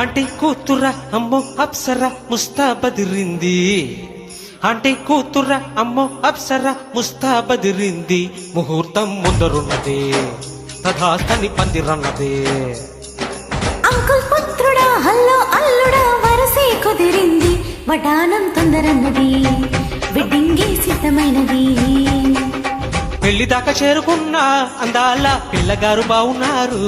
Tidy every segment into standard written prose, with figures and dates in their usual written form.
Aunty కూతుర అమ్మో Apsara ముస్తాబదిరింది. Aunty కూతుర అమ్మో అప్సర ముస్తాబదిరింది. ముహూర్తం ముందరున్నది తథాస్తని పందిరన్నది. అంకుల్ పుత్రుడా హల్లో అల్లుడా వరసే కుదిరింది. వడానం తొందరన్నది వెడ్డింగే సిద్ధమైనది. పెళ్లి దాకా చేరుకున్న అందాల పిల్లగారు బావున్నారు.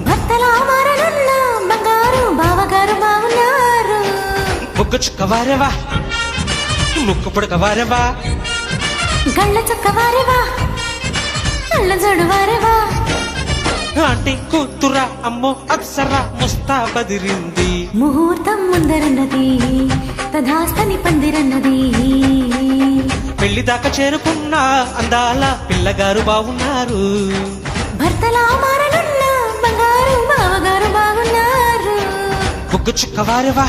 భర్తలా మారనున్న బంగారు బావగారు బావున్నారు. ముగ్గు చుక్కవారేవా ముక్కు పుడకవారేవా గళ్ళ చక్కవారేవా కళ్ళ జడువారేవా. ఆంటీ కూతుర అమ్మో అప్సర ముస్తాబదిరింది. ముహూర్తం ముందరన్నది తథాస్తని పందిరన్నది. పెళ్లి దాకా చేరుకున్న అందాల పిల్లగారు బావున్నారు. భర్తలా మారనున్న బంగారు బావగారు బాగున్నారు. ముగ్గు చుక్కవారేవా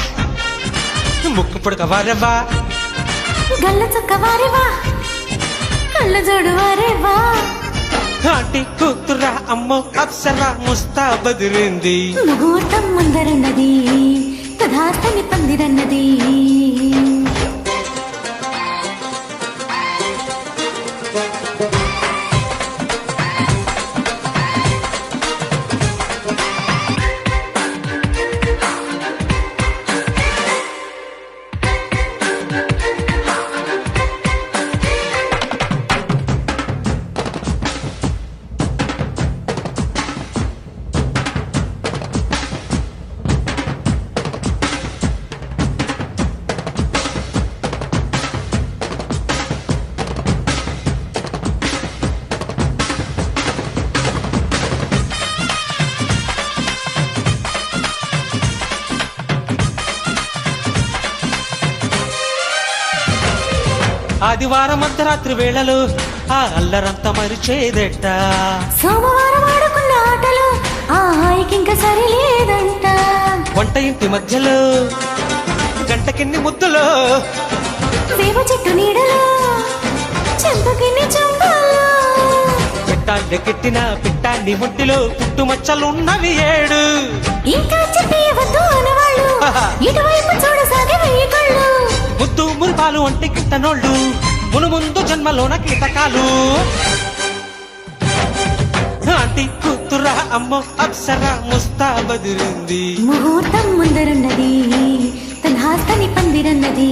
ముక్కు పుడకవారేవా గళ్ళ చక్కవారేవా కళ్ళ జడువారేవా. ఆంటీ కూతుర అమ్మో అప్సర ముస్తాబదిరింది. ముహూర్తం ముందరన్నది తథాస్తని పందిరన్నది. ఆదివారం అర్ధరాత్రి వేళలో ఆ అల్లరంతా మరిచేదెట్ట. సోమవారం ఆడుకున్న ఆటలు ఆ హాయికింక సరిలేదంట. వంట ఇంటి మధ్యలో గంటకిన్ని ముద్దులో వేప చెట్టు నీడలో చెంపకిన్ని చంపాలో. పెట్టాళ్ళెకెట్టిన పిట్టాన్ని ఒంటిలో పుట్టుమచ్చలున్నవి 7. ఇంకా చెప్పవద్దు అనవాళ్ళు ఇటువైపు చూడసాగే వెయ్యి కళ్ళు. ముద్దు మురిపాలు అంటే కిట్టనోళ్ళు మునుముందు జన్మలోన కీటకాలు. ఆంటీ కూతుర అమ్మో అప్సర ముస్తాబదిరింది. ముహూర్తం ముందరున్నది తథాస్తని పందిరన్నది.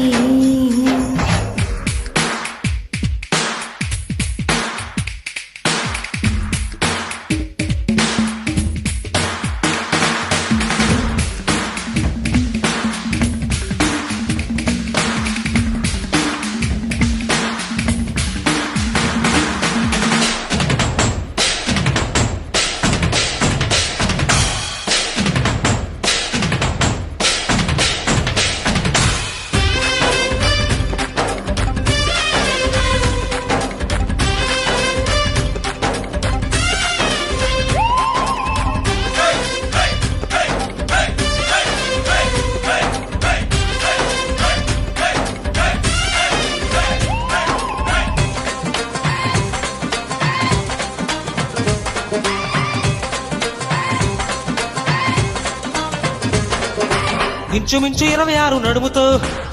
ఇంచుమించు 26 నడుముతో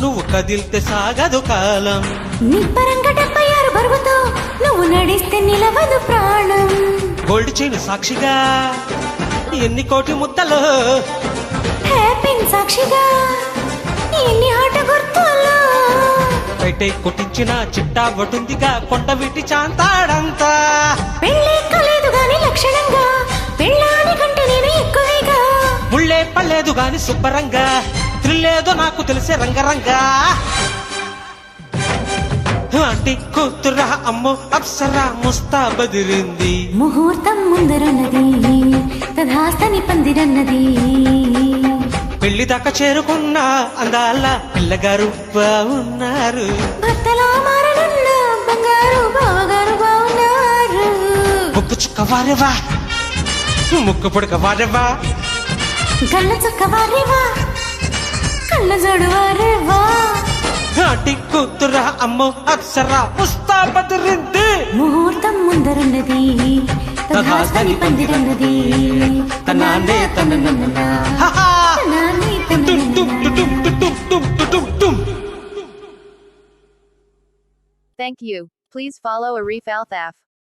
నువ్వు కదిలితే సాగదు కాలం. నిబ్బరంగా 76 బరువుతో నువ్వు నడిస్తే నిలవదు ప్రాణం. గోల్డ్ చైన్ సాక్షిగా ఎన్ని కోటి ముద్దలో హ్యాపీన్ సాక్షిగా ఎన్ని ఆట గుర్తులో. బయటే కొట్టించిన చిట్టా వటుందిగా కొండ విటి చాంతాడంతా. పెళ్ళే కాలేదు గాని లక్షణంగా పెళ్ళాని కంటే నేను ఎక్కువేగా. ముళ్ళే పడలేదు గాని శుభ్రంగా త్రిల్లేదో నాకు తెలిసే రంగరంగా. ఆంటీ కూతుర అమ్మో అప్సర ముస్తాబదిరింది. ముహూర్తం ముందరన్నది తథాస్తని పందిరన్నది. పెళ్లి దాకా చేరుకున్న అందాల పిల్లగారు బావున్నారు. భర్తలా మారనున్న బంగారు బావగారు బావున్నారు. ముక్కు చుక్కవారేవా ముక్కు పుడకవారేవా గళ్ళ చక్కవారేవా కళ్ళ జడువారేవా. ఆంటీ కూతుర అమ్మో అప్సర ముస్తాబదిరింది. ముహూర్తం ముందరున్నది తథాస్తని పందిరన్నది. తనానే తననన్న Thank you. Please follow Arif Altaf.